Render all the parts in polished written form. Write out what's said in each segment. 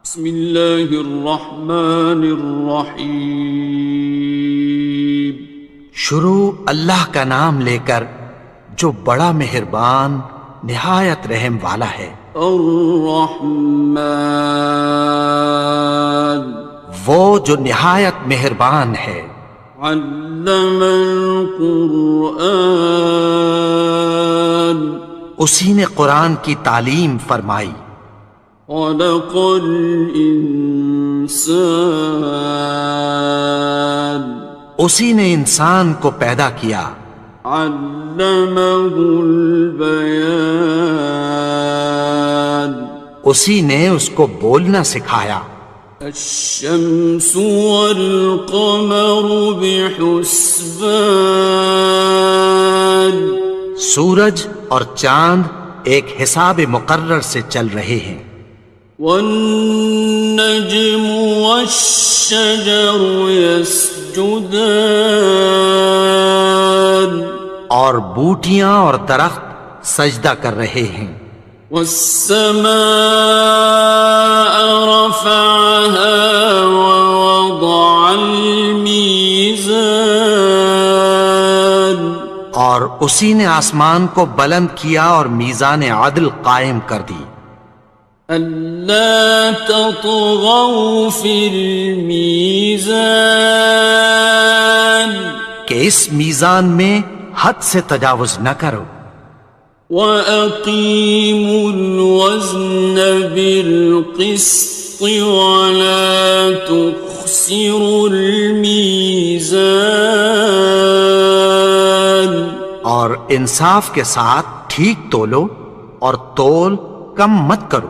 بسم اللہ الرحمن الرحیم۔ شروع اللہ کا نام لے کر جو بڑا مہربان نہایت رحم والا ہے۔ الرحمن، وہ جو نہایت مہربان ہے۔ علم القرآن، اسی نے قرآن کی تعلیم فرمائی۔ خلق الانسان، اسی نے انسان کو پیدا کیا۔ علمہ البیان، اسی نے اس کو بولنا سکھایا۔ الشمس والقمر بحسبان، سورج اور چاند ایک حساب مقرر سے چل رہے ہیں۔ والنجم والشجر يسجدان، اور بوٹیاں اور درخت سجدہ کر رہے ہیں۔ والسماء رفعها ووضع الميزان، اور اسی نے آسمان کو بلند کیا اور میزان عدل قائم کر دی۔ ألا تطغوا في الميزان، کہ اس میزان میں حد سے تجاوز نہ کرو۔ وَأَقِيمُوا الْوَزْنَ بِالْقِسْطِ وَلَا تُخْسِرُوا الْمِيزَانَ، اور انصاف کے ساتھ ٹھیک تولو اور تول کم مت کرو۔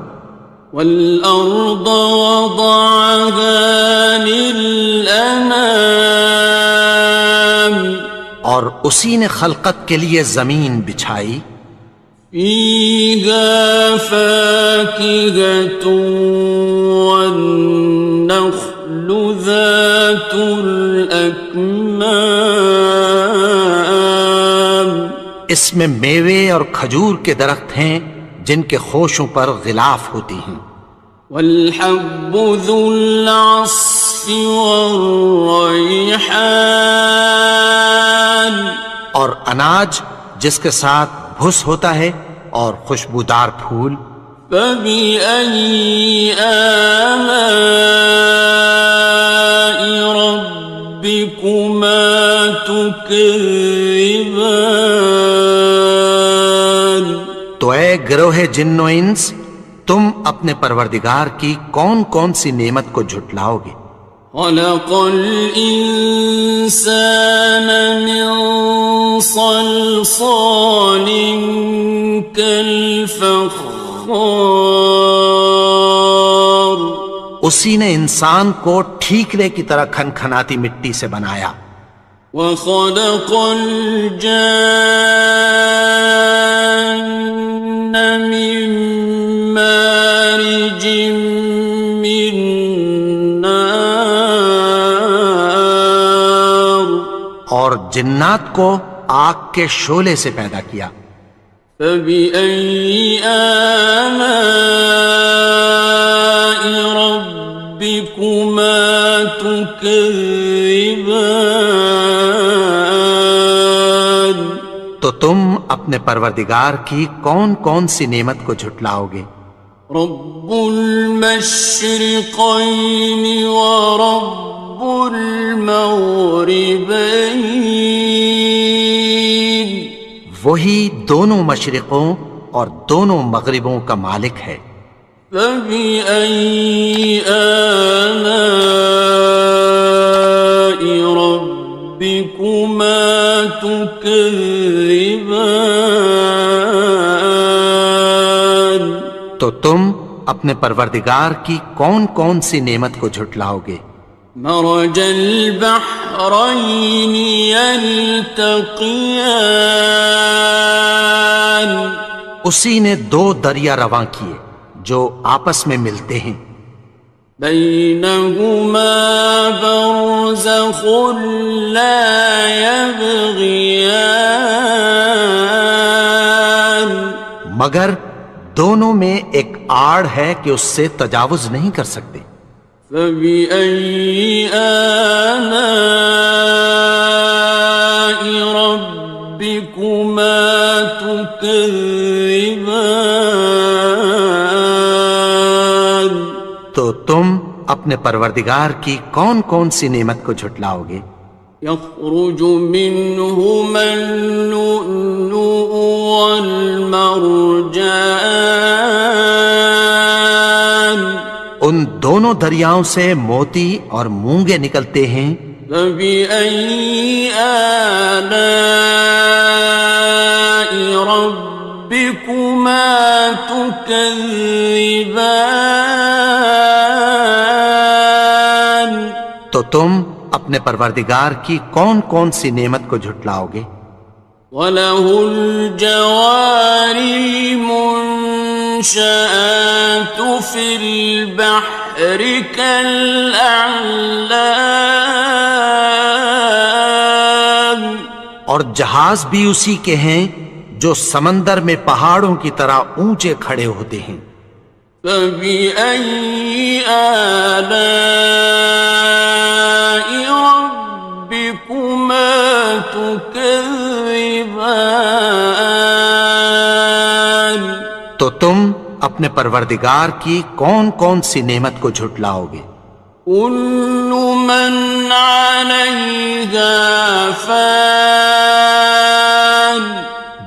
وَالْأَرْضَ وَضَعَهَا لِلْأَنَامِ، اور اسی نے خلقت کے لیے زمین بچھائی۔ فِيهَا فَاكِهَةٌ وَالنَّخْلُ ذَاتُ الْأَكْمَامِ، اس میں میوے اور کھجور کے درخت ہیں جن کے خوشوں پر غلاف ہوتی ہیں۔ وَالْحَبُّ ذُو الْعَصْفِ وَالرَّيْحَانِ، اور اناج جس کے ساتھ بھس ہوتا ہے اور خوشبودار پھول۔ فَبِأَيِّ آلَاءِ رَبِّكُمَا تُكَذِّبَانِ، تو اے گروہ جن و انس، تم اپنے پروردگار کی کون کون سی نعمت کو جھٹلاؤ گے؟ خَلَقَ الْإِنسَانَ مِنْ صَلْصَالٍ كَالْفَخَّارِ، اسی نے انسان کو ٹھیکرے کی طرح کھنکھناتی مٹی سے بنایا۔ وَخَلَقَ الْجَانَّ مِن مَّارِجٍ مِّن نَّارٍ، اور جنات کو آگ کے شعلے سے پیدا کیا۔ فَبِأَيِّ آلَاءِ رَبِّكُمَا تُكَذِّبَانِ، تو تم اپنے پروردگار کی کون کون سی نعمت کو جھٹلاؤ گے؟ رب المشرقين ورب المغربين، وہی دونوں مشرقوں اور دونوں مغربوں کا مالک ہے۔ فَبِأَيِّ آلَاءِ رَبِّكُمَا تُكَذِّبَانِ، تو تم اپنے پروردگار کی کون کون سی نعمت کو جھٹلاؤ گے؟ مرج البحرين يلتقيان، اسی نے دو دریا رواں کیے جو آپس میں ملتے ہیں۔ بينهما برزخ لا يبغيان، مگر دونوں میں ایک آڑ ہے کہ اس سے تجاوز نہیں کر سکتے. فبأي آلاء ربكما تكذبان. تو تم اپنے پروردگار کی کون کون سی نعمت کو جھٹلاؤ گے؟ يخرج منهما اللؤلؤ والمرجان. ان دونوں دریاؤں سے موتی اور مونگے نکلتے ہیں. فبأي آلاء ربكما تكذبان. تو تم اپنے پروردگار کی کون کون سی نعمت کو جھٹلاؤ گے؟ وَلَهُ الْجَوَارِ الْمُنشَآتُ فِي الْبَحْرِ كَالْأَعْلَامِ. اور جہاز بھی اسی کے ہیں جو سمندر میں پہاڑوں کی طرح اونچے کھڑے ہوتے ہیں. فَبِأَيِّ آلَاءِ رَبِّكُمَا تُكَذِّبَانِ. تو تم اپنے پروردگار کی کون کون سی نعمت کو جھٹلاؤ گے؟ كُلُّ مَنْ عَلَيْهَا فَانٍ.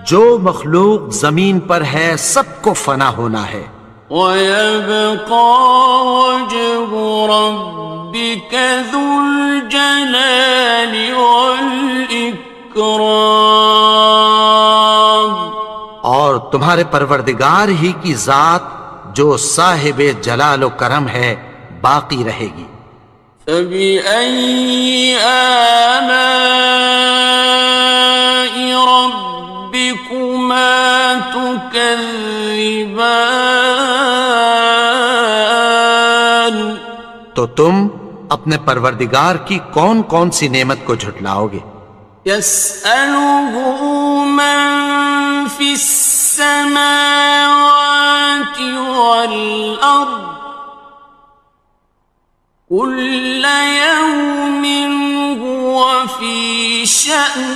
جو مخلوق زمین پر ہے سب کو فنا ہونا ہے. وَيَبْقَى وَجْهُ رَبِّكَ ذُو الْجَلَالِ وَالْإِكْرَامِ. اور تمہارے پروردگار ہی کی ذات جو صاحب جلال و کرم ہے باقی رہے گی. فَبِأَيِّ آلَاءِ رَبِّكُمَا تُكَذِّبَانِ. تو تم اپنے پروردگار کی کون کون سی نعمت کو جھٹلاؤ گے؟ يَسْأَلُهُ مَن فِي السَّمَاوَاتِ وَالْأَرْضِ كُلَّ يَوْمٍ هُوَ فِي شَأْنٍ.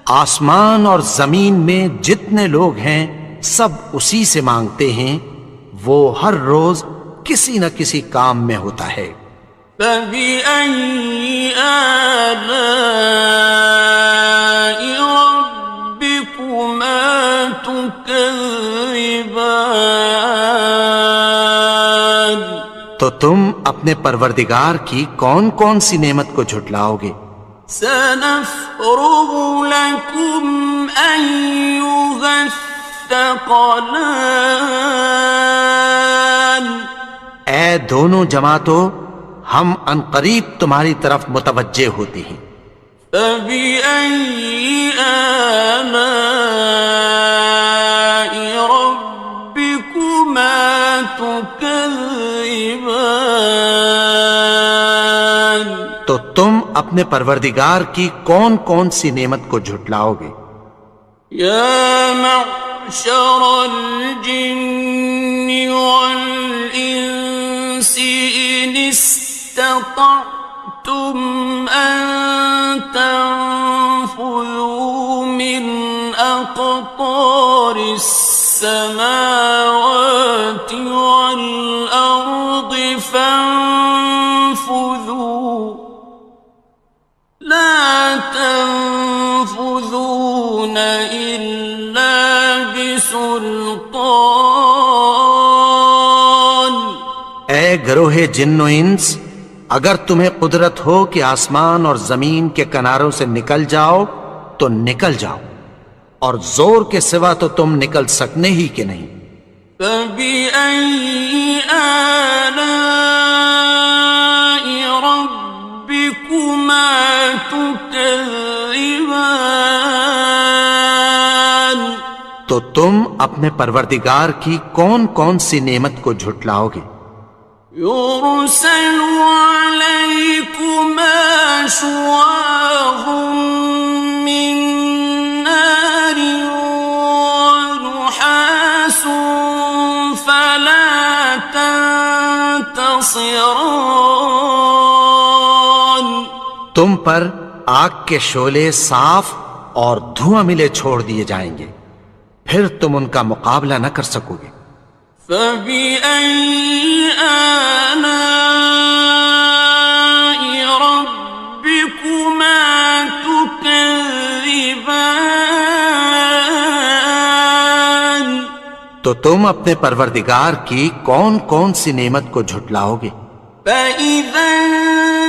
آسمان اور زمین میں جتنے لوگ ہیں سب اسی سے مانگتے ہیں، وہ ہر روز کسی نہ کسی کام میں ہوتا ہے. فَبِأَيِّ آلَاءِ رَبِّكُمَا تُكَذِّبَانِ. تو تم اپنے پروردگار کی کون کون سی نعمت کو جھٹلاؤ گے؟ سَنَفْرُغُ لَكُمْ أَيُّهَ الثَّقَلَانِ. اے دونوں جماعتوں، ہم عنقریب تمہاری طرف متوجہ ہوتے ہیں. فَبِأَيِّ آلَاءِ رَبِّكُمَا تُكَذِّبَانِ. تو تم اپنے پروردگار کی کون کون سی نعمت کو جھٹلاؤ گے؟ يَا مَعْشَرَ الْجِنِّ وَالْإِنسِ إِنِ اسْتَطَعْتُمْ أَن تَنفُذُوا مِنْ أَقْطَارِ السَّمَاوَاتِ وَالْأَرْضِ فَانفُذُوا لَا تَنفُذُونَ إِلَّا بِسُلْطَانٍ. اے گروہ جن و انس، اگر تمہیں قدرت ہو کہ آسمان اور زمین کے کناروں سے نکل جاؤ تو نکل جاؤ، اور زور کے سوا تو تم نکل سکنے ہی کہ نہیں. فَبِأَيِّ آلَاءِ رَبِّكُمَا تُكَذِّبَانِ. تو تم اپنے پروردگار کی کون کون سی نعمت کو جھٹلاؤ گے؟ يُرْسَلُ عَلَيْكُمَا شُوَاظٌ مِّن نَّارٍ وَنُحَاسٌ خاصران. تم پر آگ کے شعلے صاف اور دھواں ملے چھوڑ دیے جائیں گے، پھر تم ان کا مقابلہ نہ کر سکو گے۔ فبأي آلاء ربكما تكذبان. تو تم اپنے پروردگار کی کون کون سی نعمت کو جھٹلاؤ گے؟ فإذا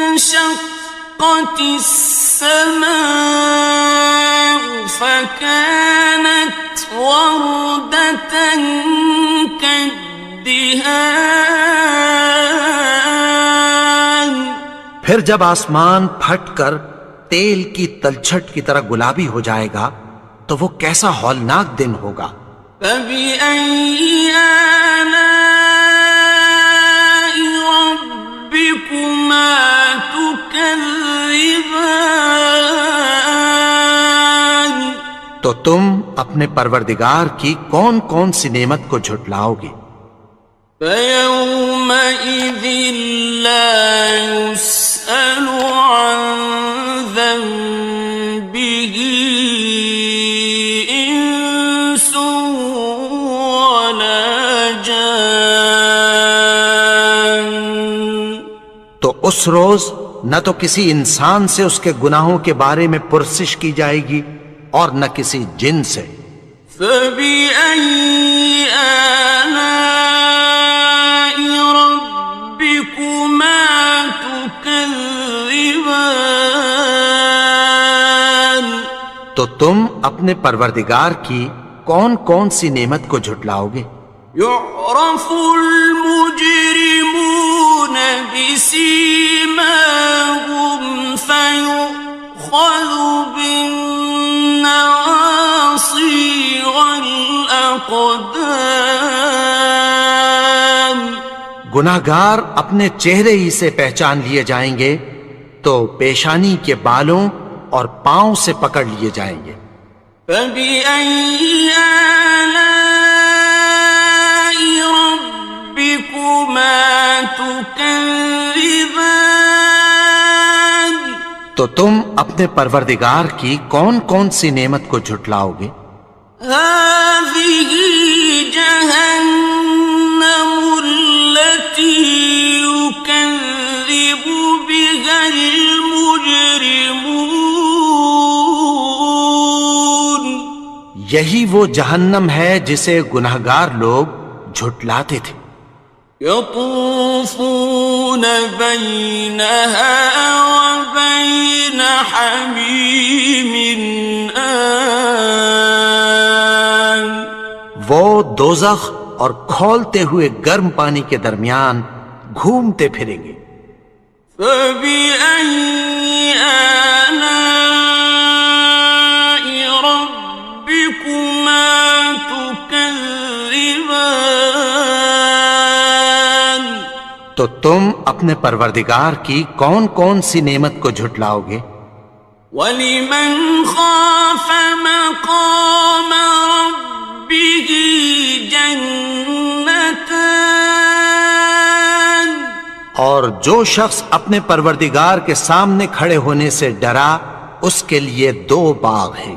انشقت السماء فكانت وردة كالدهان. پھر جب آسمان پھٹ کر تیل کی تلچھٹ کی طرح گلابی ہو جائے گا تو وہ کیسا ہولناک دن ہوگا۔ فبأي آلاء ربكما تكذبان. تو تم اپنے پروردگار کی کون کون سی نعمت کو جھٹلاؤ گے؟ فيومئذ لا يسأل عن ذنبه إنس ولا جان. تو اس روز نہ تو کسی انسان سے اس کے گناہوں کے بارے میں پرسش کی جائے گی اور نہ کسی جن سے۔ فبأي آلاء ربكما تكذبان. تو تم اپنے پروردگار کی کون کون سی نعمت کو جھٹلاؤ گے؟ يعرف المجرمون بسيماهم فيؤخذ بالنواصي والأقدام. گناہگار اپنے چہرے ہی سے پہچان لیے جائیں گے تو پیشانی کے بالوں اور پاؤں سے پکڑ لیے جائیں گے۔ فبأي آلاء ربكما تكذبان. تو تم اپنے پروردگار کی کون کون سی نعمت کو جھٹلاؤ گے؟ هذه جهنم التي يكذب بها المجرمون. یہی وہ جہنم ہے جسے گناہگار لوگ جھٹلاتے تھے۔ يطوفون بينها وبين حميم آن. وہ دوزخ اور کھولتے ہوئے گرم پانی کے درمیان گھومتے پھریں گے۔ فبأي آلاء ربكما تكذبان. تو تم اپنے پروردگار کی کون کون سی نعمت کو جھٹلاؤ گے؟ وَلِمَنْ خَافَ مَقَامَ رَبِّهِ جَنَّتَانِ. اور جو شخص اپنے پروردگار کے سامنے کھڑے ہونے سے ڈرا اس کے لیے 2 باغ ہیں۔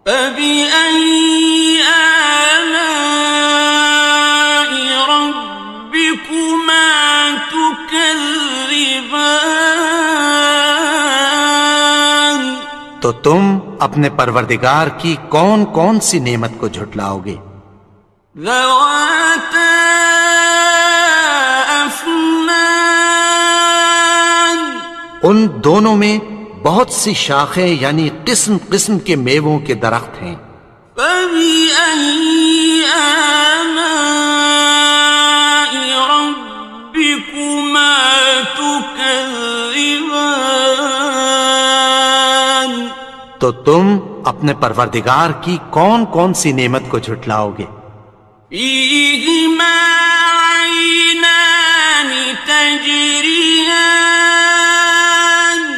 فَبِأَيِّ آلَاءِ رَبِّكُمَا تُكَذِّبَانِ. تو تم اپنے پروردگار کی کون کون سی نعمت کو جھٹلاؤ گے؟ ذَوَاتَا أَفْنَانٍ. ان دونوں میں بہت سی شاخیں یعنی قسم قسم کے میووں کے درخت ہیں۔ فَبِأَيِّ آلَاءِ رَبِّكُمَا تُكَذِّبَانِ. تو تم اپنے پروردگار کی کون کون سی نعمت کو جھٹلاؤ گے؟ فِيهِمَا عَيْنَانِ تَجْرِيَانِ.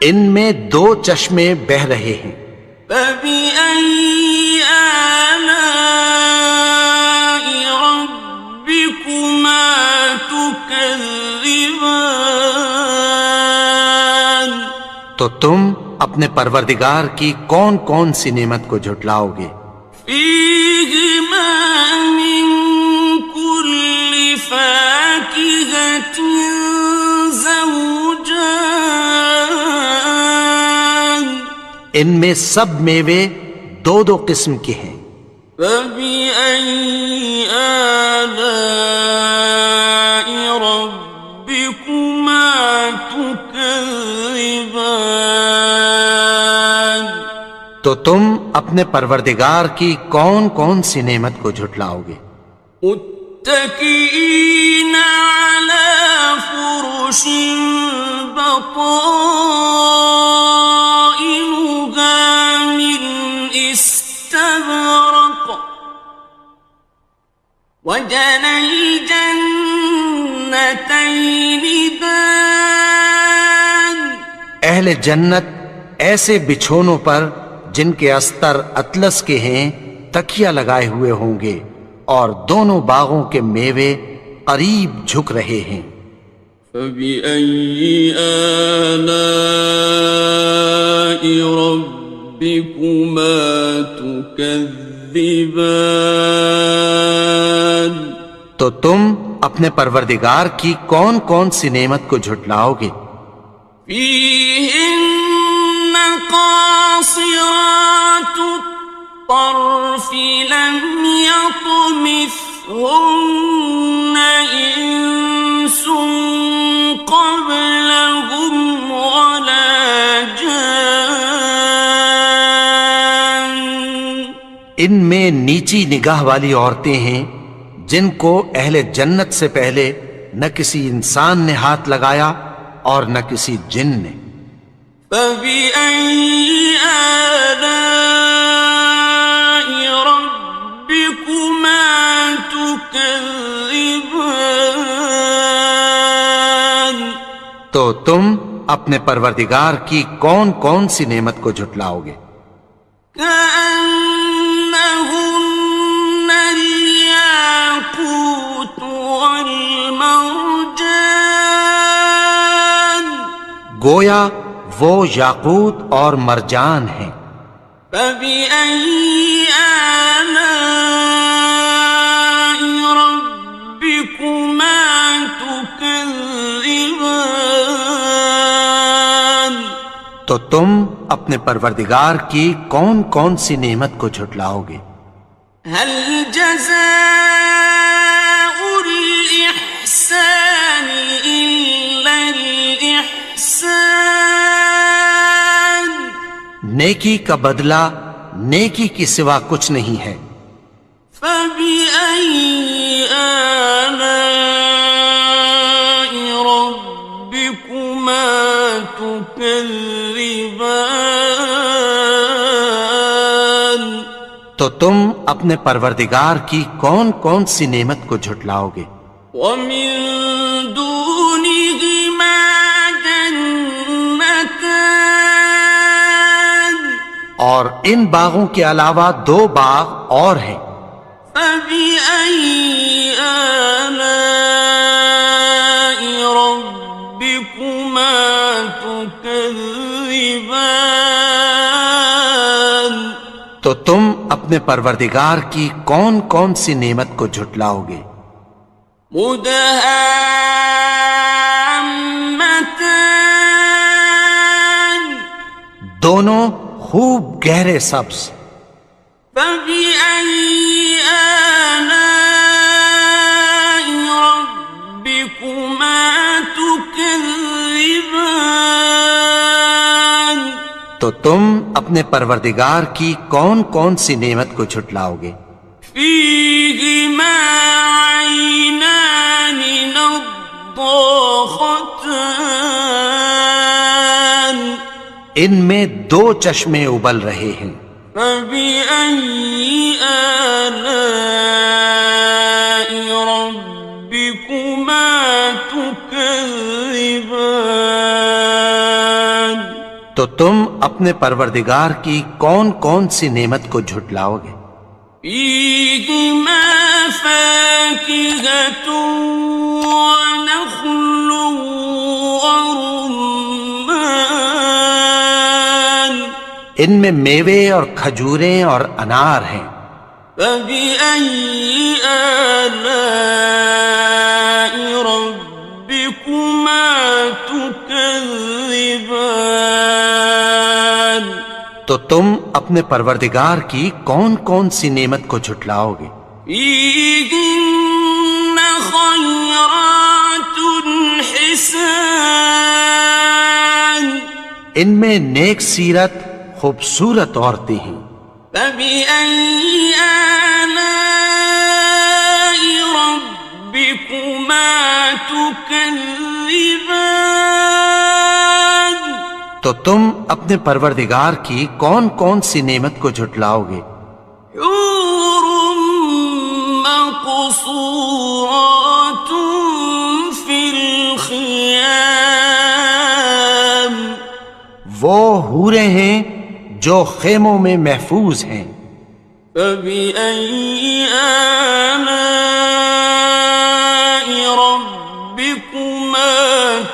ان میں 2 چشمے بہہ رہے ہیں۔ فَبِأَيِّ آلَاءِ رَبِّكُمَا تُكَذِّبَانِ. تكذبان تو تم اپنے پروردگار کی کون کون سی نعمت کو جھٹلاؤ گے؟ فيهما من كل فاكهة زوجان ان میں سب میوے دو دو قسم کے ہیں۔ فبأي آلاء ربكما تكذبان تو تم اپنے پروردگار کی کون کون سی نعمت کو جھٹلاؤ گے؟ متكئين على فرش بطائنها من استبرق وجنى الجنتين دان اہل جنت ایسے بچھونوں پر جن کے استر اطلس کے ہیں تکیہ لگائے ہوئے ہوں گے، اور دونوں باغوں کے میوے قریب جھک رہے ہیں۔ فبأي آلاء ربكما تكذبان تو تم اپنے پروردگار کی کون کون سی نعمت کو جھٹلاؤ گے؟ فيهن قاصرات الطرف لم يطمثهن إنس قبلهم ولا جان ان میں نیچی نگاہ والی عورتیں ہیں جن کو اہل جنت سے پہلے نہ کسی انسان نے ہاتھ لگایا اور نہ کسی جن نے۔ فبأي آلاء ربكما تكذبان تو تم اپنے پروردگار کی کون کون سی نعمت کو جھٹلاؤ گے؟ كأنهن الياقوت والمرجان گویا وہ یاقوت اور مرجان ہیں۔ فبأي آلاء ربكما تكذبان تو تم اپنے پروردگار کی کون کون سی نعمت کو جھٹلاؤ گے؟ هل جزاء الإحسان إلا الإحسان نیکی کا بدلہ نیکی کی سوا کچھ نہیں ہے۔ فبأي آلاء ربكما تكذبان تو تم اپنے پروردگار کی کون کون سی نعمت کو جھٹلاؤ گے؟ ومن دونهما جنتان اور ان باغوں کے علاوہ دو باغ اور ہیں۔ فبأي آلاء ربكما تكذبان تو تم اپنے پروردگار کی کون کون سی نعمت کو جھٹلاؤ گے؟ مدهامتان دونوں خوب گہرے سبز۔ فبأي آلاء ربكما تكذبان تو تم اپنے پروردگار کی کون کون سی نعمت کو جھٹلاؤ گے؟ فيهما عينان نضاختان ان میں دو چشمے ابل رہے ہیں۔ فبأي آلاء ربكما تكذبان تو تم اپنے پروردگار کی کون کون سی نعمت کو جھٹلاؤ گے؟ فيهما فاكهة ونخل ورمان ان میں میوے اور کھجوریں اور انار ہیں. فبأي آلاء ربكما تكذبان تو تم اپنے پروردگار کی کون کون سی نعمت کو جھٹلاؤ گے؟ فيهن خيرات حسان ان میں نیک سیرت خوبصورت عورتیں ہیں. فبأي آلاء ربكما تكذبان تو تم اپنے پروردگار کی کون کون سی نعمت کو جھٹلاؤ گے؟ حور مقصورات في الخيام وہ حوریں ہیں جو خیموں میں محفوظ ہیں. فبأي آلاء ربكما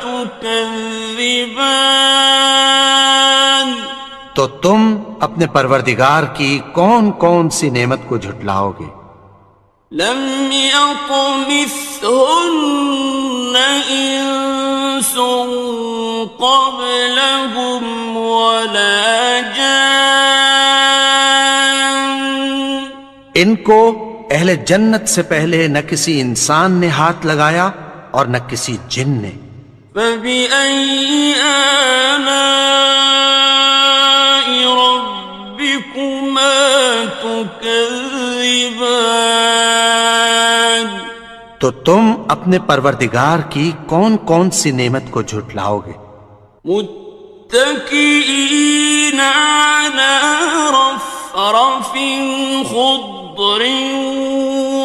تكذبان تو تم اپنے پروردگار کی کون کون سی نعمت کو جھٹلاؤ گے؟ لم يطمثهن إنس قبلهم ولا جان ان کو اہل جنت سے پہلے نہ کسی انسان نے ہاتھ لگایا اور نہ کسی جن نے. فبأي آلاء ربكما تكذبان تو تم اپنے پروردگار کی کون کون سی نعمت کو جھٹلاؤ گے؟ متكئين على رفرف خضر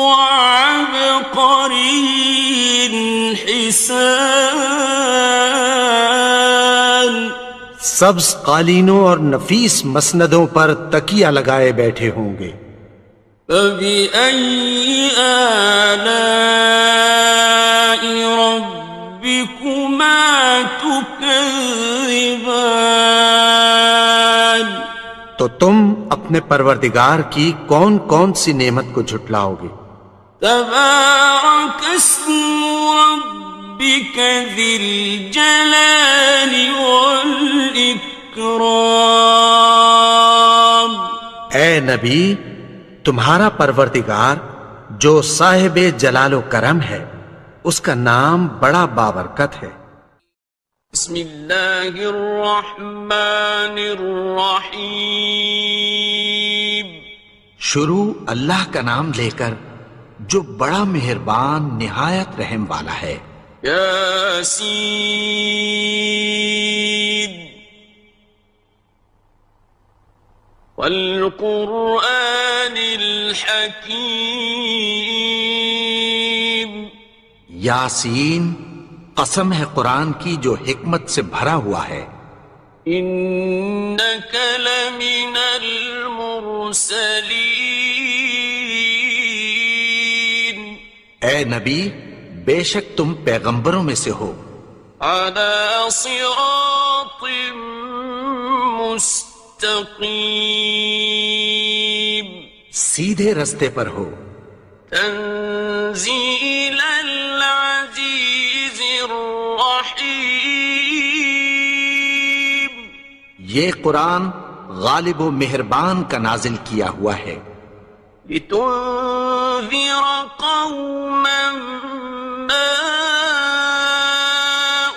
وعبقري حسان سبز قالینوں اور نفیس مسندوں پر تکیہ لگائے بیٹھے ہوں گے. فبأي آلاء ربكما تكذبان تو تم اپنے پروردگار کی کون کون سی نعمت کو جھٹلاؤ گے؟ تبارك اسم ربك ذي الجلال والإكرام اے نبی، تمہارا پروردگار جو صاحب جلال و کرم ہے اس کا نام بڑا بابرکت ہے. بسم اللہ الرحمن الرحیم شروع اللہ کا نام لے کر جو بڑا مہربان نہایت رحم والا ہے. یاسین والقرآن الحکیم یاسین، قسم ہے قرآن کی جو حکمت سے بھرا ہوا ہے. انک لمن المرسلین اے نبی، بے شک تم پیغمبروں میں سے ہو. علی صراط مستقیم سیدھے رستے پر ہو. تنزیل العزیز الرحیم یہ قرآن غالب و مہربان کا نازل کیا ہوا ہے. لتنذر قوما ما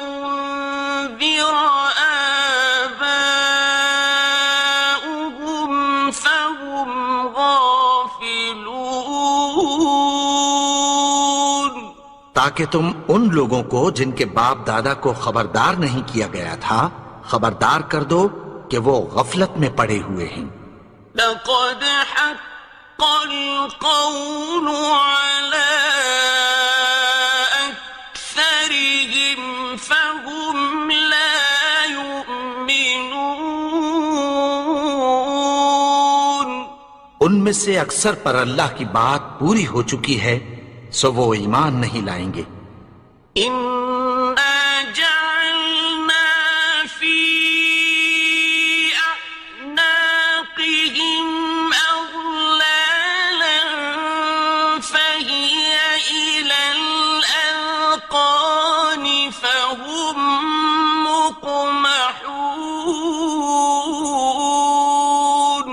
انذر آباؤهم فهم غافلون تاکہ تم ان لوگوں کو جن کے باپ دادا کو خبردار نہیں کیا گیا تھا خبردار کر دو کہ وہ غفلت میں پڑے ہوئے ہیں. لقد حق القول على أكثرهم فهم لا يؤمنون ان میں میں سے اکثر پر اللہ کی بات پوری ہو چکی ہے سو وہ ایمان نہیں لائیں گے۔ إنا جعلنا في أعناقهم أغلالا فهي إلى الأذقان فهم مقمحون۔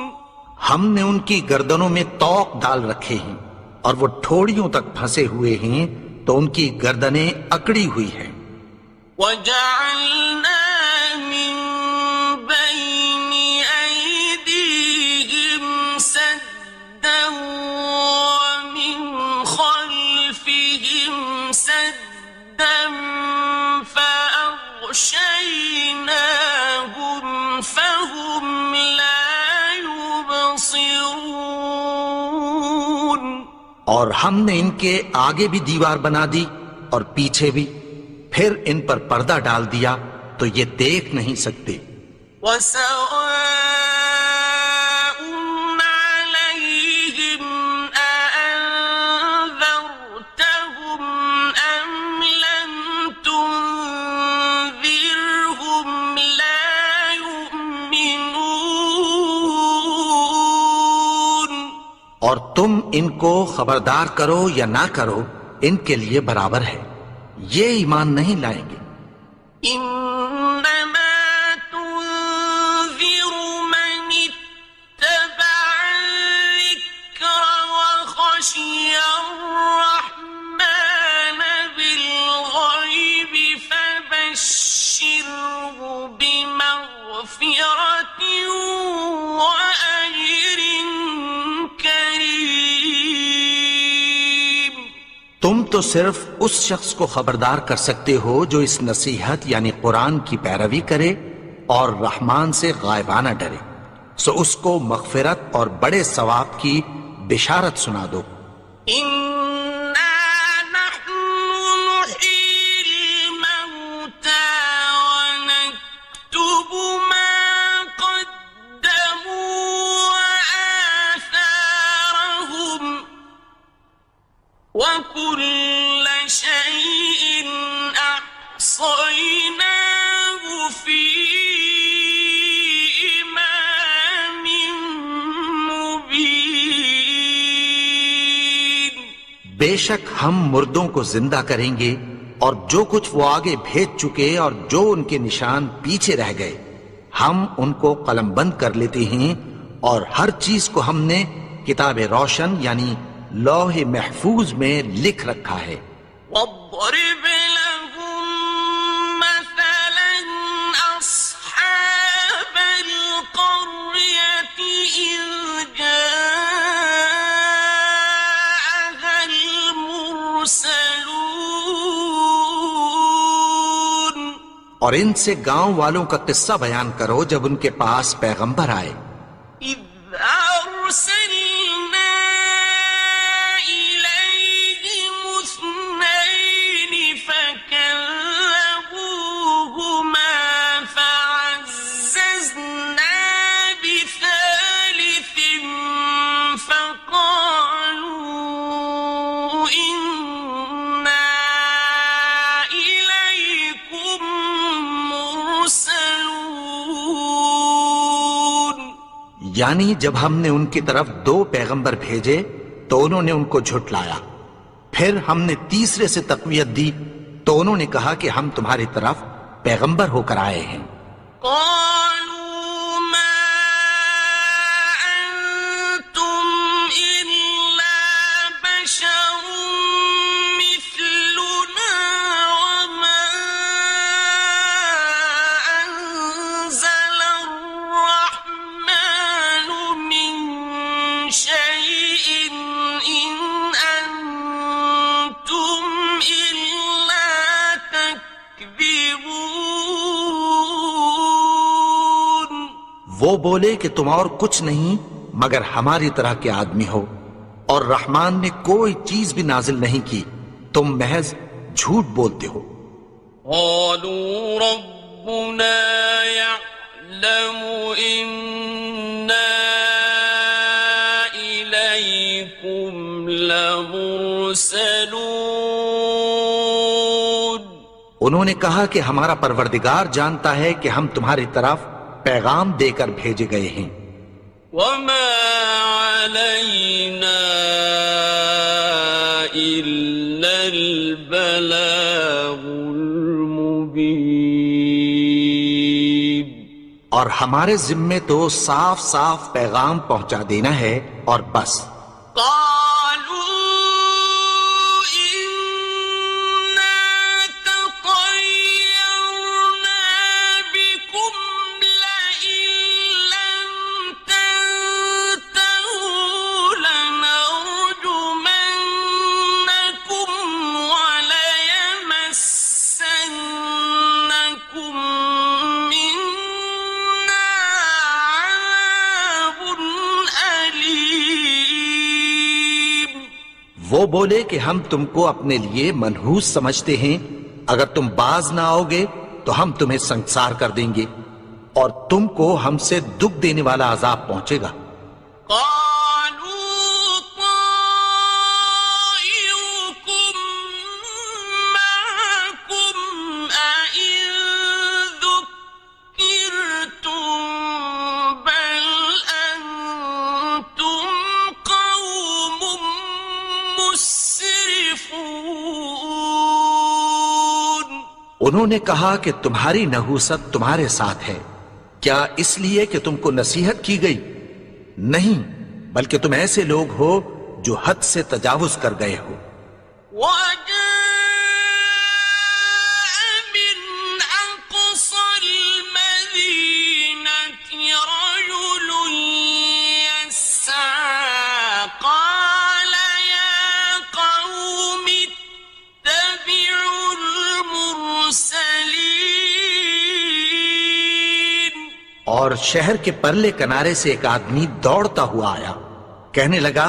ہم نے ان کی گردنوں میں طوق ڈال رکھے ہیں اور وہ ٹھوڑیوں تک پھنسے ہوئے ہیں تو ان کی گردنیں اکڑی ہوئی ہیں۔ وَجَعَلْنَا مِن بَيْنِ أَيْدِيهِمْ سَدًّا وَمِنْ خَلْفِهِمْ سَدًّا فَأَغْشَيْنَاهُمْ فَهُمْ لَا يُبْصِرُونَ۔ اور ہم نے ان کے آگے بھی دیوار بنا دی اور پیچھے بھی، پھر ان پر پردہ ڈال دیا تو یہ دیکھ نہیں سکتے۔ وَسَوَاءٌ عَلَيْهِمْ أَأَنذَرْتَهُمْ أَمْ لَمْ تُنذِرْهُمْ لَا يُؤْمِنُونَ۔ اور تم ان کو خبردار کرو یا نہ کرو ان کے لیے برابر ہے، یہ ایمان نہیں لائیں گے۔ إنما تنذر من اتبع الذكر وخشي الرحمن بالغيب فبشره بمغفرة وأجر كريم۔ تم تو صرف اس شخص کو خبردار کر سکتے ہو جو اس نصیحت یعنی قرآن کی پیروی کرے اور رحمان سے غائبانہ ڈرے، سو اس کو مغفرت اور بڑے ثواب کی بشارت سنا دو۔ إنا نحن نحيي الموتى ونكتب ما قدموا وآثارهم وكل شيء أحصيناه في إمام مبين۔ بے شک ہم مردوں کو زندہ کریں گے اور جو کچھ وہ آگے بھیج چکے اور جو ان کے نشان پیچھے رہ گئے ہم ان کو قلم بند کر لیتے ہیں، اور ہر چیز کو ہم نے کتاب روشن یعنی لوح محفوظ میں لکھ رکھا ہے۔ واضرب لهم مثلا أصحاب القرية إذ جاءها المرسلون۔ اور ان سے گاؤں والوں کا قصہ بیان کرو جب ان کے پاس پیغمبر آئے۔ إذ أرسلنا إليهم اثنين فكذبوهما فعززنا بثالث فقالوا إنا إليكم مرسلون۔ یعنی جب ہم نے ان کی طرف 2 پیغمبر بھیجے تو انہوں نے ان کو جھٹلایا، پھر ہم نے تیسرے سے تقویت دی تو انہوں نے کہا کہ ہم تمہاری طرف پیغمبر ہو کر آئے ہیں۔ قالوا ما أنتم إلا بشر مثلنا وما أنزل الرحمن من شيء إن أنتم إلا تكذبون۔ وہ بولے کہ تم اور کچھ نہیں مگر ہماری طرح کے آدمی ہو، اور رحمان نے کوئی چیز بھی نازل نہیں کی، تم محض جھوٹ بولتے ہو۔ قالوا ربنا يعلم إنا إليكم مُرْسَلُونَ انہوں نے کہا کہ ہمارا پروردگار جانتا ہے کہ ہم تمہاری طرف پیغام دے کر بھیجے گئے ہیں، وَمَا عَلَيْنَا إِلَّا الْبَلَاغُ الْمُبِينُ، اور ہمارے ذمے تو صاف صاف پیغام پہنچا دینا ہے اور بس۔ وہ بولے کہ ہم تم کو اپنے لیے منحوس سمجھتے ہیں، اگر تم باز نہ آؤ گے تو ہم تمہیں سنگسار کر دیں گے اور تم کو ہم سے دکھ دینے والا عذاب پہنچے گا۔ انہوں نے کہا کہ تمہاری نحوست تمہارے ساتھ ہے، کیا اس لیے کہ تم کو نصیحت کی گئی؟ نہیں، بلکہ تم ایسے لوگ ہو جو حد سے تجاوز کر گئے ہو۔ اور شہر کے پرلے کنارے سے ایک آدمی دوڑتا ہوا آیا، کہنے لگا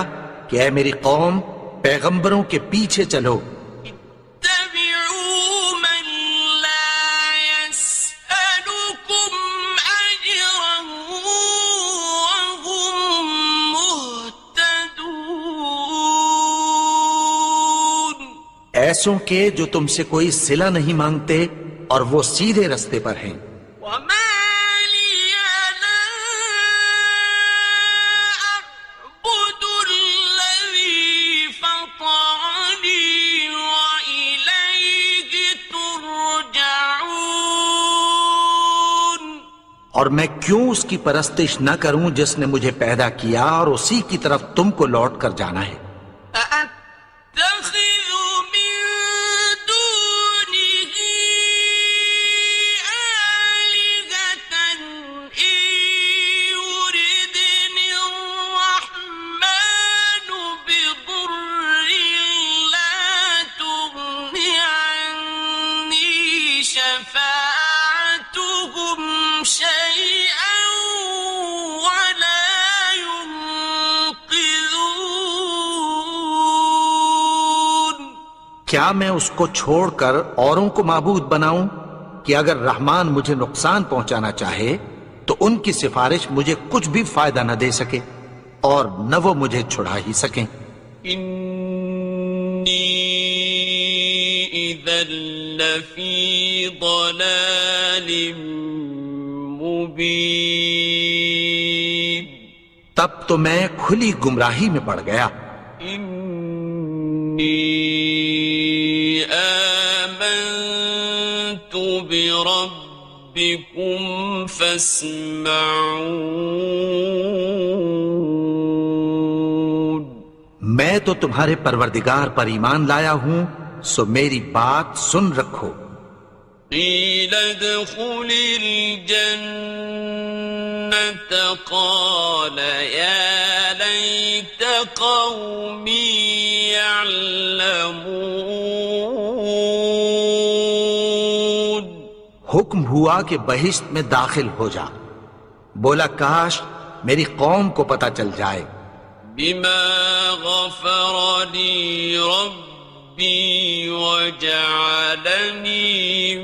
کہ اے میری قوم، پیغمبروں کے پیچھے چلو، اتبعوا من لا يسألكم أجرا وهم مهتدون، ایسوں کے جو تم سے کوئی صلہ نہیں مانگتے اور وہ سیدھے رستے پر ہیں۔ وما اور میں کیوں اس کی پرستش نہ کروں جس نے مجھے پیدا کیا اور اسی کی طرف تم کو لوٹ کر جانا ہے۔ کیا میں اس کو چھوڑ کر اوروں کو معبود بناؤں کہ اگر رحمان مجھے نقصان پہنچانا چاہے تو ان کی سفارش مجھے کچھ بھی فائدہ نہ دے سکے اور نہ وہ مجھے چھڑا ہی سکیں۔ انی اذا لفی ضلال مبین، تب تو میں کھلی گمراہی میں پڑ گیا۔ آمنت بربکم فاسمعون، میں تو تمہارے پروردگار پر ایمان لایا ہوں، سو میری بات سن رکھو۔ قیل ادخل الجنة قال یا لیت قومی يعلمون، حکم ہوا کہ بہشت میں داخل ہو جا، بولا کاش میری قوم کو پتہ چل جائے۔ بما غفر لی ربی وجعلنی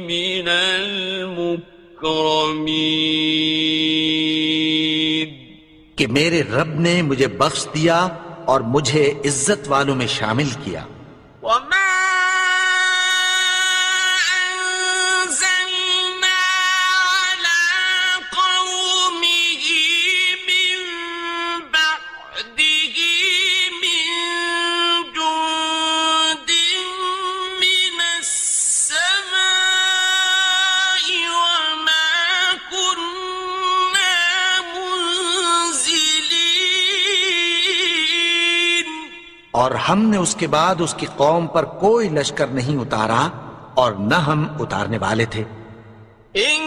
من المکرمین، کہ میرے رب نے مجھے بخش دیا اور مجھے عزت والوں میں شامل کیا۔ اور ہم نے اس کے بعد اس کی قوم پر کوئی لشکر نہیں اتارا اور نہ ہم اتارنے والے تھے. إن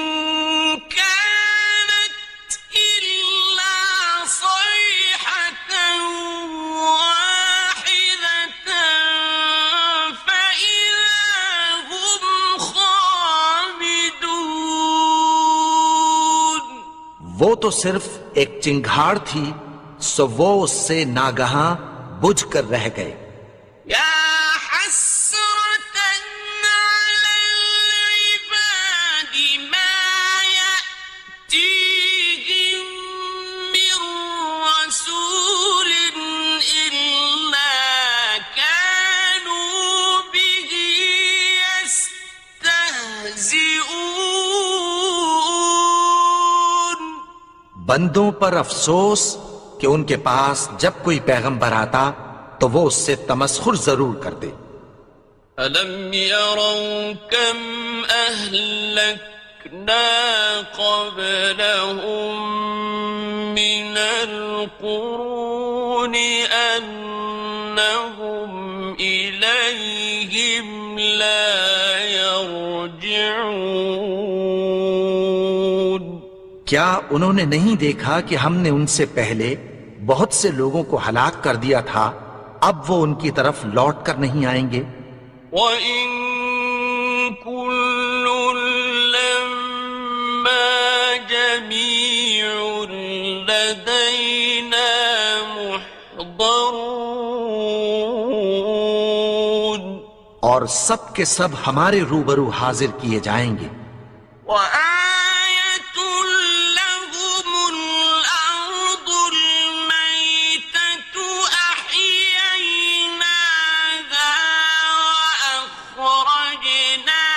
كانت إلا صيحة واحدة فإذا هم خامدون. وہ تو صرف ایک چنگھاڑ تھی، سو وہ اس سے ناگہاں بجھ کر رہ گئے. يا حسرة على العباد ما يأتيهم من رسول إلا كانوا به يستهزئون. بندوں پر افسوس کہ ان کے پاس جب کوئی پیغمبر آتا تو وہ اس سے تمسخر ضرور کرتے. ألم يروا كم أهلكنا قبلهم من القرون أنهم إليهم لا يرجعون. کیا انہوں نے نہیں دیکھا کہ ہم نے ان سے پہلے بہت سے لوگوں کو ہلاک کر دیا تھا، اب وہ ان کی طرف لوٹ کر نہیں آئیں گے؟ وَإِن كُلٌّ لَّمَّا جَمِيعٌ لَّدَيْنَا مُحْضَرُونَ. اور سب کے سب ہمارے روبرو حاضر کیے جائیں گے. وَآيَةٌ لَّهُمُ الْأَرْضُ الْمَيْتَةُ أَحْيَيْنَاهَا وَأَخْرَجْنَا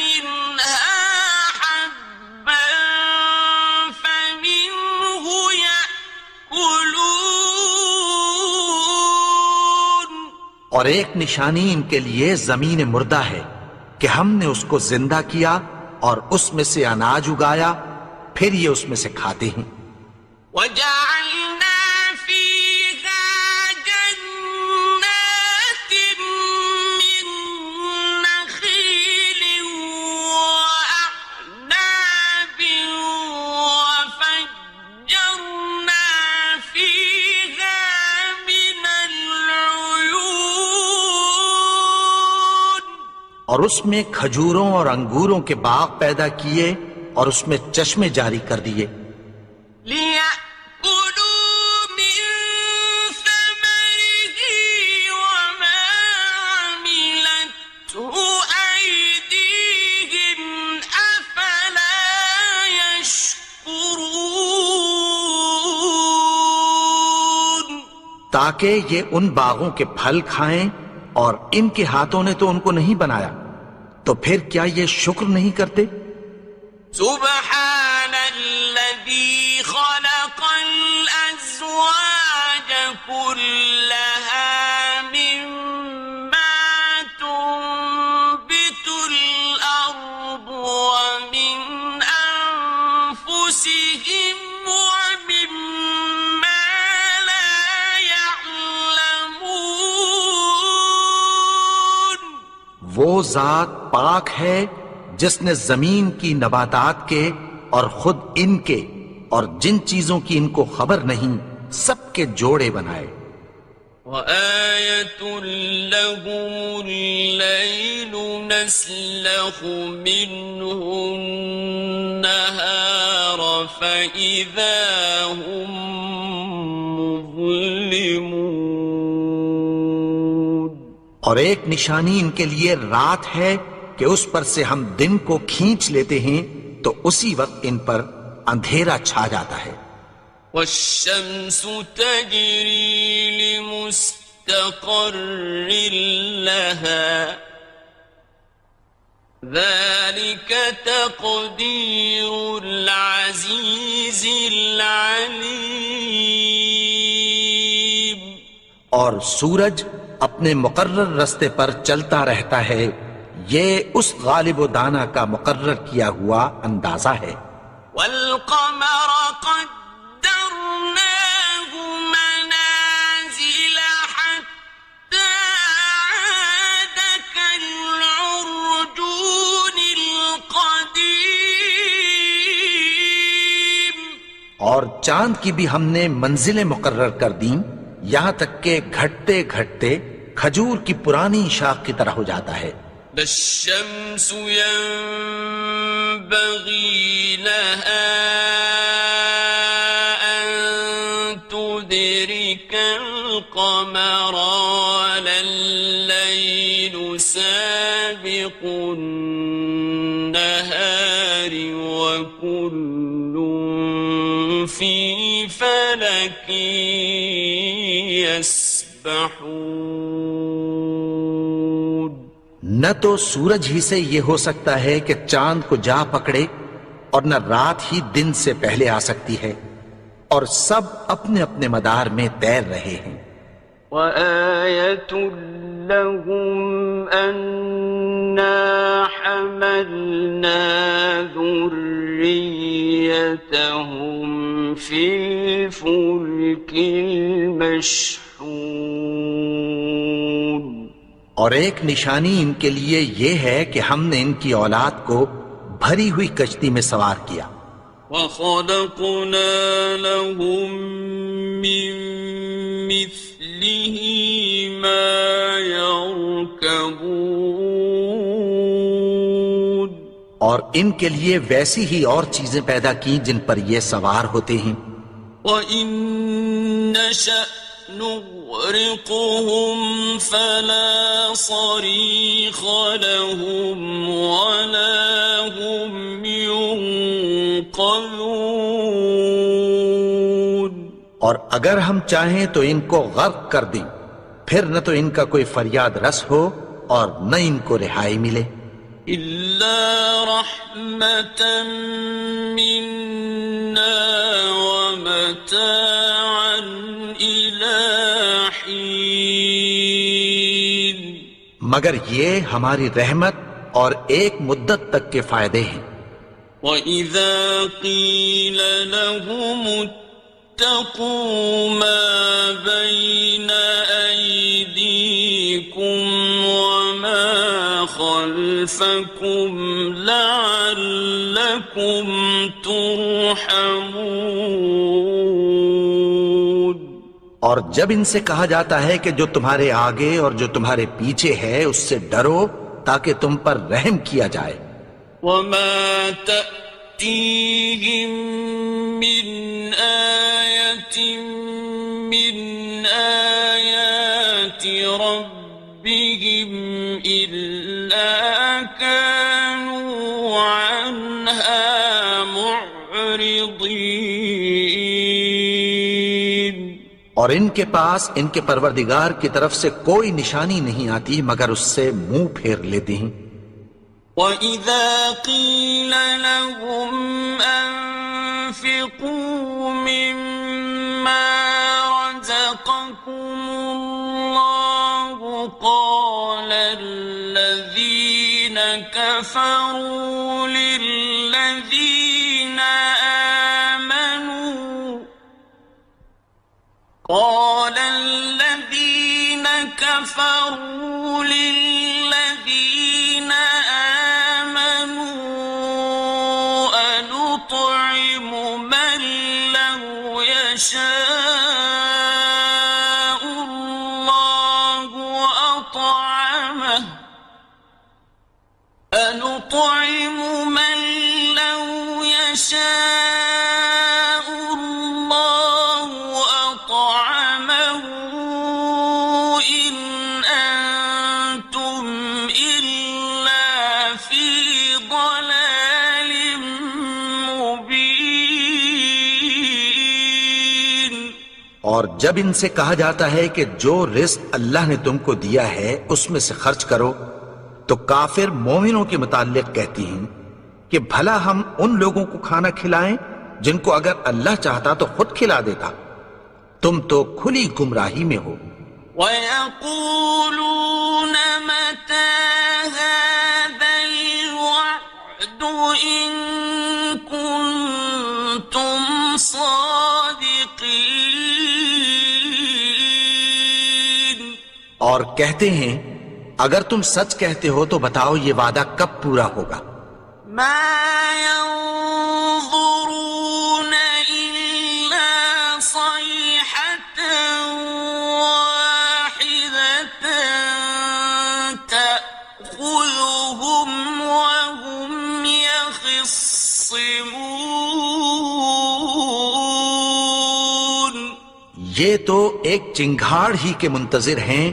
مِنْهَا حَبًّا فَمِنْهُ يَأْكُلُونَ. اور ایک نشانی ان کے لیے زمین مردہ ہے کہ ہم نے اس کو زندہ کیا اور اس میں سے اناج اگایا، پھر یہ اس میں سے کھاتے ہیں. وَجَعَلْنَا فِيهَا جَنَّاتٍ مِّن نَّخِيلٍ وَأَعْنَابٍ وَفَجَّرْنَا فِيهَا مِنَ الْعُيُونِ. اور اس میں کھجوروں اور انگوروں کے باغ پیدا کیے اور اس میں چشمے جاری کر دیے. لِيَأْكُلُوا مِن ثَمَرِهِ وَمَا عَمِلَتْهُ أَيْدِيهِمْ أَفَلَا يَشْكُرُونَ. تاکہ یہ ان باغوں کے پھل کھائیں، اور ان کے ہاتھوں نے تو ان کو نہیں بنایا، تو پھر کیا یہ شکر نہیں کرتے؟ سبحان الذي خلق الأزواج كلها مما تنبت الأرض ومن أنفسهم ومما لا يعلمون. وہ ذات پاک ہے جس نے زمین کی نباتات کے اور خود ان کے اور جن چیزوں کی ان کو خبر نہیں سب کے جوڑے بنائے. وَآيَةٌ لَّهُمُ اللَّيْلُ نَسْلَخُ مِنْهُ النَّهَارَ فَإِذَا هُم مُظْلِمُونَ. اور ایک نشانی ان کے لیے رات ہے کہ اس پر سے ہم دن کو کھینچ لیتے ہیں تو اسی وقت ان پر اندھیرا چھا جاتا ہے. وَالشَّمْسُ تَجْرِي لِمُسْتَقَرٍّ لَّهَا ذَلِكَ تَقْدِيرُ الْعَزِيزِ الْعَلِيمِ. اور سورج اپنے مقرر رستے پر چلتا رہتا ہے، یہ اس غالب و دانا کا مقرر کیا ہوا اندازہ ہے. وَالْقَمَرَ قَدَّرْنَاهُ مَنَازِلَ حَتَّى چاند کی بھی ہم نے منزلیں مقرر کر دیں، یہاں تک کہ گھٹتے گھٹتے کھجور کی پرانی شاخ کی طرح ہو جاتا ہے۔ لا الشمس ينبغي لها أن تدرك القمر ولا الليل سابق النهار وكل في فلك يسبحون۔ نہ تو سورج ہی سے یہ ہو سکتا ہے کہ چاند کو جا پکڑے، اور نہ رات ہی دن سے پہلے آ سکتی ہے، اور سب اپنے اپنے مدار میں تیر رہے ہیں۔ وَآيَةٌ لَهُمْ أَنَّا حَمَلْنَا ذُرِّيَّتَهُمْ فِي الْفُلْكِ الْمَشْحُونِ۔ اور ایک نشانی ان کے لیے یہ ہے کہ ہم نے ان کی اولاد کو بھری ہوئی کشتی میں سوار کیا۔ وَخَلَقْنَا لَهُم مِّن مِّثْلِهِ مَا يَرْكَبُونَ۔ اور ان کے لیے ویسی ہی اور چیزیں پیدا کی جن پر یہ سوار ہوتے ہیں۔ وَإِن نَّشَأْ نُغْرِقْهُمْ فَلَا صَرِيخَ لَهُمْ وَلَا هُمْ يُنقَذُونَ۔ اور اگر ہم چاہیں تو ان کو غرق کر دیں، پھر نہ تو ان کا کوئی فریاد رس ہو اور نہ ان کو رہائی ملے۔ إِلَّا رَحْمَةً مِّنَّا وَمَتَاعًا إِلَىٰ حِينٍ۔ مگر یہ ہماری رحمت اور ایک مدت تک کے فائدے ہیں۔ وَإِذَا قِيلَ لَهُمُ اتَّقُوا مَا بَيْنَ أَيْدِيكُمْ وَمَا خَلْفَكُمْ لَعَلَّكُمْ تُرْحَمُونَ۔ اور جب ان سے کہا جاتا ہے کہ جو تمہارے آگے اور جو تمہارے پیچھے ہے اس سے ڈرو تاکہ تم پر رحم کیا جائے۔ وَمَا تَأْتِيهِم مِّنْ آيَةٍ مِّنْ آيَاتِ رَبِّهِمْ إِلَّا كَانُوا عَنْهَا مُعْرِضِينَ۔ اور ان کے پاس ان کے پروردگار کی طرف سے کوئی نشانی نہیں آتی مگر اس سے منہ پھیر لیتے ہیں۔ وَإِذَا قِيلَ لَهُمْ أَنفِقُوا مِمَّا رَزَقَكُمُ اللَّهُ قَالَ الَّذِينَ كَفَرُوا لِلَّذِينَ آمَنُوا أَنُطْعِمُ مَن لَّوْ يَشَاءُ اللَّهُ أَطْعَمَهُ أَنُطْعِمُ مَن لَّوْ يَشَاءُ اللَّهُ أَطْعَمَهُ إِنْ أَنتُمْ إِلَّا فِي ضَلَالٍ مُّبِينٍ۔ اور جب ان سے کہا جاتا ہے کہ جو رزق اللہ نے تم کو دیا ہے اس میں سے خرچ کرو، تو کافر مومنوں کے متعلق کہتی ہیں کہ بھلا ہم ان لوگوں کو کھانا کھلائیں جن کو اگر اللہ چاہتا تو خود کھلا دیتا، تم تو کھلی گمراہی میں ہو۔ وَيَقُولُونَ مَتَىٰ هَٰذَا الْوَعْدُ إِن كُنتُمْ صَادِقِينَ۔ اور کہتے ہیں اگر تم سچ کہتے ہو تو بتاؤ یہ وعدہ کب پورا ہوگا۔ مَا يَنظُرُونَ إِلَّا يخصمون یہ تو ایک چنگھاڑ ہی کے منتظر ہیں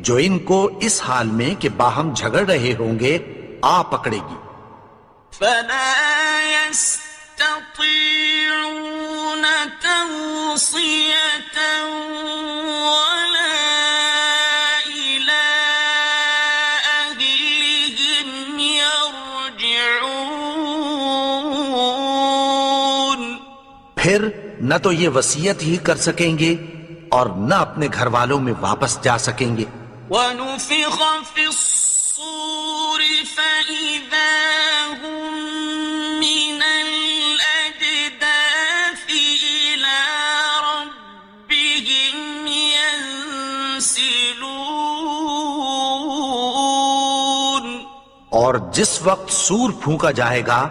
جو ان کو اس حال میں کہ باہم جھگڑ رہے ہوں گے آ پکڑے گی. فلا يستطيعون توصية ولا إلى أهلهم يرجعون. پھر نہ تو یہ وصیت ہی کر سکیں گے اور نہ اپنے گھر والوں میں واپس جا سکیں گے. ونفخ في الصور فإذا هم من الأجداث إلى ربهم ينسلون. اور جس وقت سور پھونکا جائے گا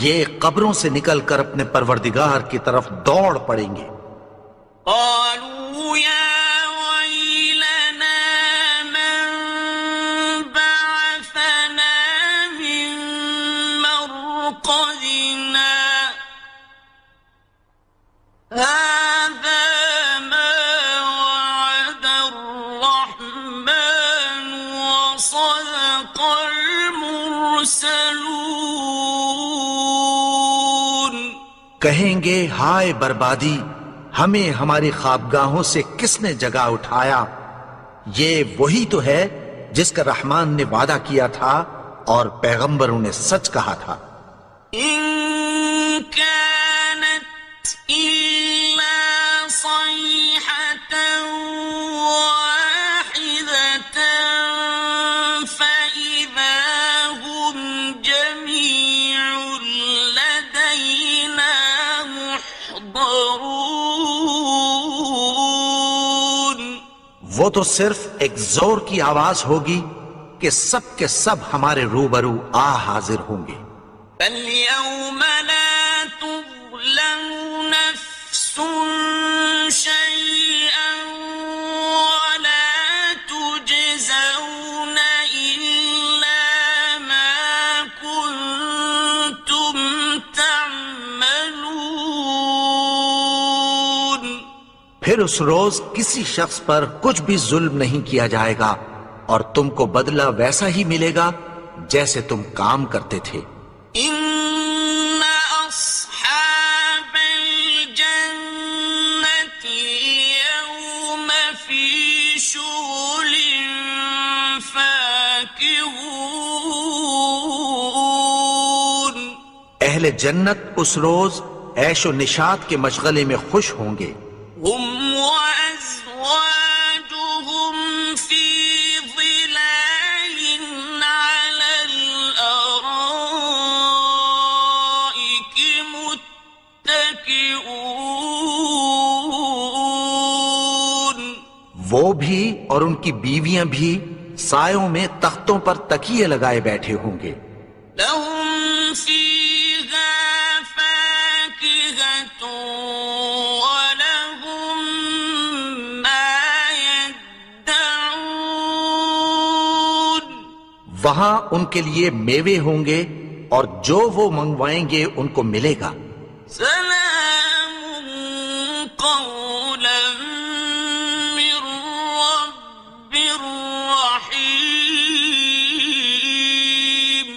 یہ قبروں سے نکل کر اپنے پروردگار کی طرف دوڑ پڑیں گے. قالوا يا ويلنا من بعثنا من مرقدنا هذا ما وعد الرحمن وصدق المرسلون. کہیں گے ہائے بربادی، ہمیں ہماری خوابگاہوں سے کس نے جگا اٹھایا؟ یہ وہی تو ہے جس کا رحمان نے وعدہ کیا تھا اور پیغمبروں نے سچ کہا تھا. إن كانت إلا صيحة واحدة فإذا هم جميع لدينا محضرون. وہ تو صرف ایک زور کی آواز ہوگی کہ سب کے سب ہمارے روبرو آ حاضر ہوں گے. فاليوم لا تظلم نفس شيئا ولا تجزون إلا ما كنتم تعملون. پھر اس روز کسی شخص پر کچھ بھی ظلم نہیں کیا جائے گا اور تم کو بدلہ ویسا ہی ملے گا جیسے تم کام کرتے تھے. إن أصحاب الجنة اليوم في شغل فاكهون. اہل جنت اس روز عیش و نشاط کے مشغلے میں خوش ہوں گے. هم وأزواجهم في ظلال على الأرائك متكئون. وہ بھی اور ان کی بیویاں بھی سایوں میں تختوں پر تکیے لگائے بیٹھے ہوں گے. لهم فيها فاكهة ولهم ما يدعون. وہاں ان کے لیے میوے ہوں گے اور جو وہ منگوائیں گے ان کو ملے گا. سلام قولا من رب رحيم.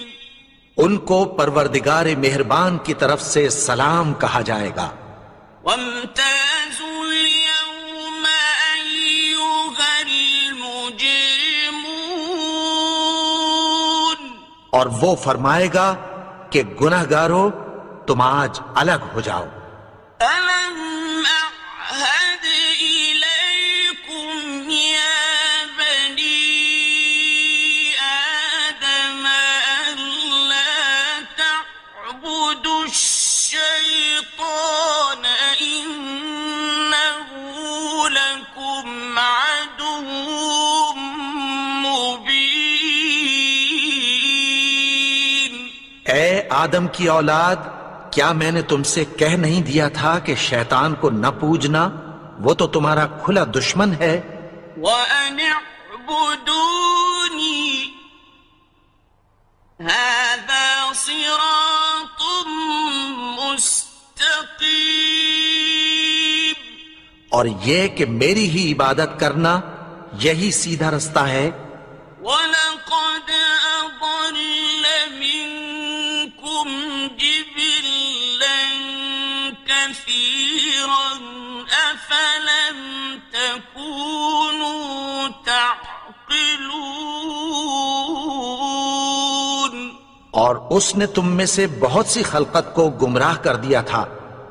ان کو پروردگار مہربان کی طرف سے سلام کہا جائے گا. وامتازوا اليوم أيها المجرمون. اور وہ فرمائے گا کہ گنہگارو تم آج الگ ہو جاؤ. ألم أعهد إليكم يا بني آدم ألا تعبدوا الشيطان إنه لكم عدو مبين. اے آدم کی اولاد، کیا میں نے تم سے کہہ نہیں دیا تھا کہ شیطان کو نہ پوجنا؟ وہ تو تمہارا کھلا دشمن ہے. وأن اعبدوني هذا صراط اور یہ کہ میری ہی عبادت کرنا یہی سیدھا رستہ ہے. وَلَقَدْ أَضَلَّ مِنكُمْ جِبِلًّا كَثِيرًا أَفَلَمْ تَكُونُوا تَعْقِلُونَ. اور اس نے تم میں سے بہت سی خلقت کو گمراہ کر دیا تھا،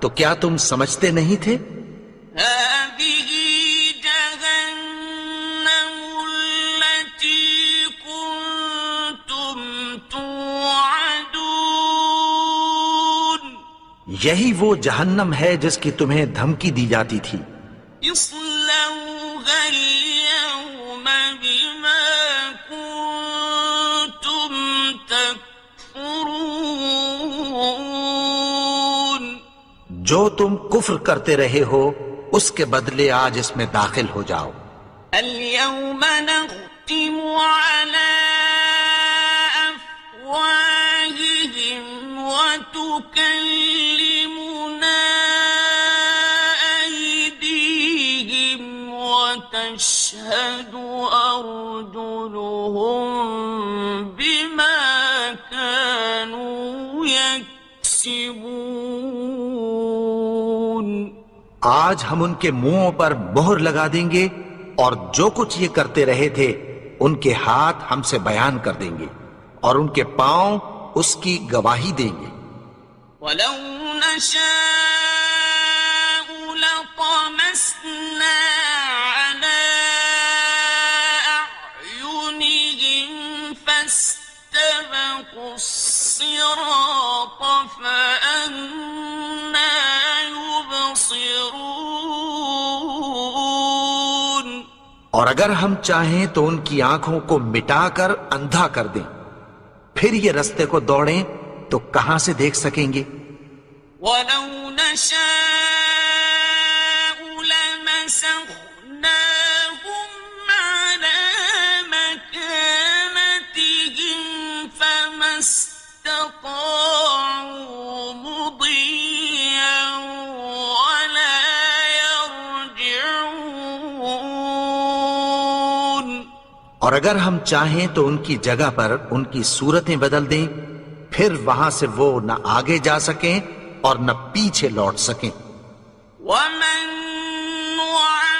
تو کیا تم سمجھتے نہیں تھے؟ هَٰذِهِ جَهَنَّمُ الَّتِي كُنتُمْ تُوعَدُونَ. یہی وہ جہنم ہے جس کی تمہیں دھمکی دی جاتی تھی. اصلوها اليوم بما كنتم تكفرون. جو تم کفر کرتے رہے ہو اس کے بدلے آج اس میں داخل ہو جاؤ. اليوم نختم على أفواههم وتكلمنا أيديهم وتشهد أرجلهم بما كانوا يكسبون. آج ہم ان کے منہوں پر مہر لگا دیں گے اور جو کچھ یہ کرتے رہے تھے ان کے ہاتھ ہم سے بیان کر دیں گے اور ان کے پاؤں اس کی گواہی دیں گے. ولو نشاء لطمسنا على أعينهم فاستبقوا الصراط فأنى يبصرون. اور اگر ہم چاہیں تو ان کی آنکھوں کو مٹا کر اندھا کر دیں، پھر یہ رستے کو دوڑیں تو کہاں سے دیکھ سکیں گے؟ ولو نشاء لمسخناهم على مكانتهم فما استطاعوا مضيا ولا يرجعون. اور اگر ہم چاہیں تو ان کی جگہ پر ان کی صورتیں بدل دیں، پھر وہاں سے وہ نہ آگے جا سکیں اور نہ پیچھے لوٹ سکیں. ومن نعمره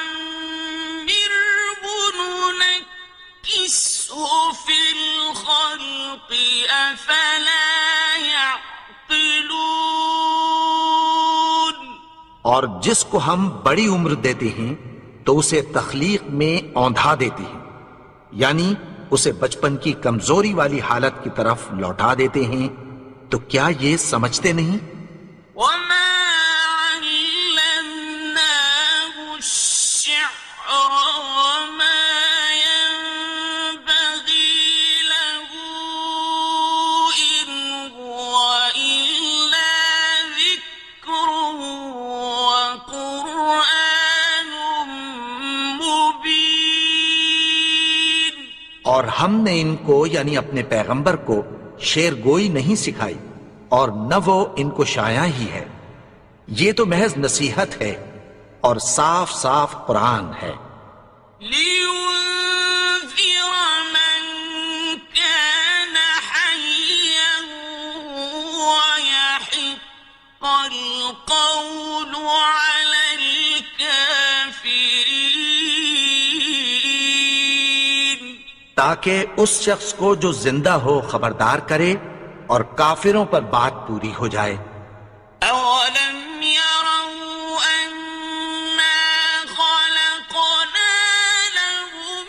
ننكسه في الخلق أفلا يعقلون. اور جس کو ہم بڑی عمر دیتے ہیں تو اسے تخلیق میں اوندھا دیتے ہیں، یعنی اسے بچپن کی کمزوری والی حالت کی طرف لوٹا دیتے ہیں. تو کیا یہ سمجھتے نہیں؟ وما علمناه الشعر وما ينبغي له إن هو إلا ذكر وقرآن مبين. اور ہم نے ان کو یعنی اپنے پیغمبر کو شعر گوئی نہیں سکھائی اور نہ وہ ان کو شایع ہی ہے. یہ تو محض نصیحت ہے اور صاف صاف قرآن ہے. لينذر من كان حيا ويحق القول على الكافرين. تاکہ اس شخص کو جو زندہ ہو خبردار کرے اور کافروں پر بات پوری ہو جائے. أولم يروا أنا خلقنا لهم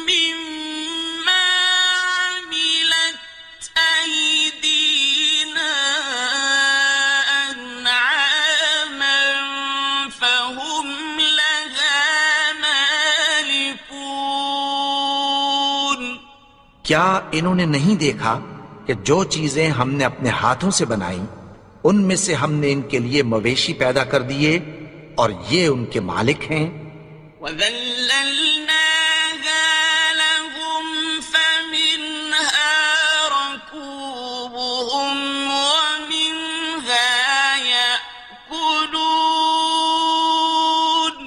مما عملت أيدينا أنعاما فهم لها مالكون. کیا انہوں نے نہیں دیکھا کہ جو چیزیں ہم نے اپنے ہاتھوں سے بنائیں ان میں سے ہم نے ان کے لیے مویشی پیدا کر دیے اور یہ ان کے مالک ہیں. وَذَلَّلْنَاهَا لَهُمْ فَمِنْهَا رَكُوبُهُمْ وَمِنْهَا يَأْكُلُونَ.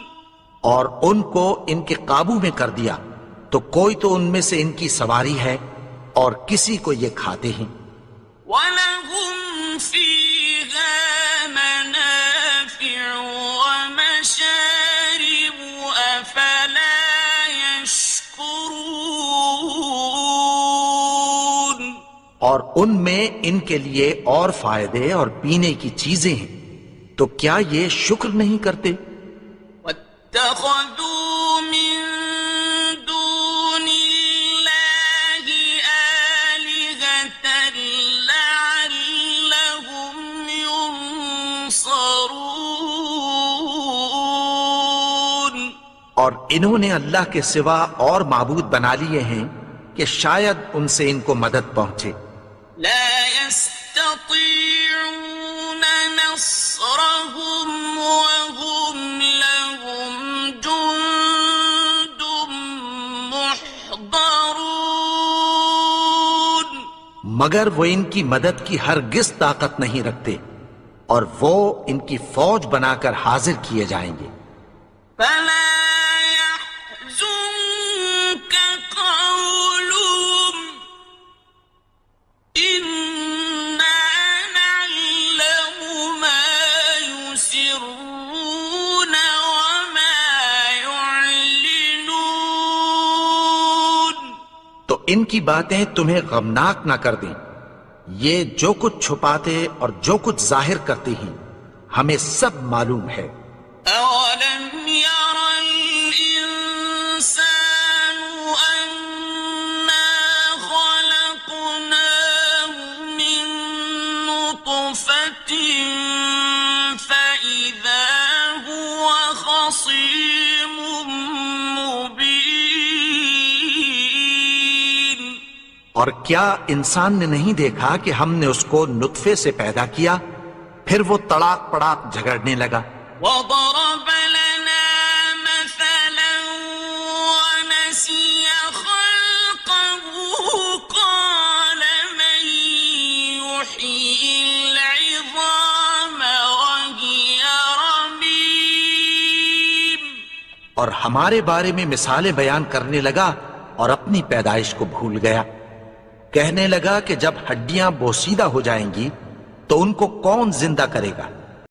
اور ان کو ان کے قابو میں کر دیا تو کوئی تو ان میں سے ان کی سواری ہے اور کسی کو یہ کھاتے ہیں۔ وَلَهُمْ فِيهَا مَنَافِعُ وَمَشَارِبُ أَفَلَا يَشْكُرُونَ۔ اور ان میں ان کے لیے اور فائدے اور پینے کی چیزیں ہیں، تو کیا یہ شکر نہیں کرتے؟ وَاتَّخَذُوا مِن دُونِ اللَّهِ آلِهَةً لَعَلَّهُمْ يُنصَرُونَ۔ اور انہوں نے اللہ کے سوا اور معبود بنا لیے ہیں کہ شاید ان سے ان کو مدد پہنچے۔ لا يستطيعون نصرهم وهم لهم جند محضرون۔ مگر وہ ان کی مدد کی ہرگز طاقت نہیں رکھتے، اور وہ ان کی فوج بنا کر حاضر کیے جائیں گے۔ فلا يحزنك قولهم إنا نعلم ما يسرون وما يعلنون۔ تو ان کی باتیں تمہیں غمناک نہ کر دیں، یہ جو کچھ چھپاتے اور جو کچھ ظاہر کرتے ہیں ہمیں سب معلوم ہے۔ أَوَلَمْ يَرَ الْإِنسَانُ أَنَّا خَلَقْنَاهُ مِن نُّطْفَةٍ فَإِذَا هُوَ خَصِيمٌ مُّبِينٌ۔ اور کیا انسان نے نہیں دیکھا کہ ہم نے اس کو نطفے سے پیدا کیا، پھر وہ تڑاک پڑاک جھگڑنے لگا۔ وَضَرَبَ لَنَا مَثَلًا وَنَسِيَ خَلْقَهُ قَالَ مَن يُحْيِي الْعِظَامَ وَهِيَ رَمِيمٌ۔ اور ہمارے بارے میں مثالیں بیان کرنے لگا اور اپنی پیدائش کو بھول گیا۔ کہنے لگا کہ جب ہڈیاں بوسیدہ ہو جائیں گی تو ان کو کون زندہ کرے گا؟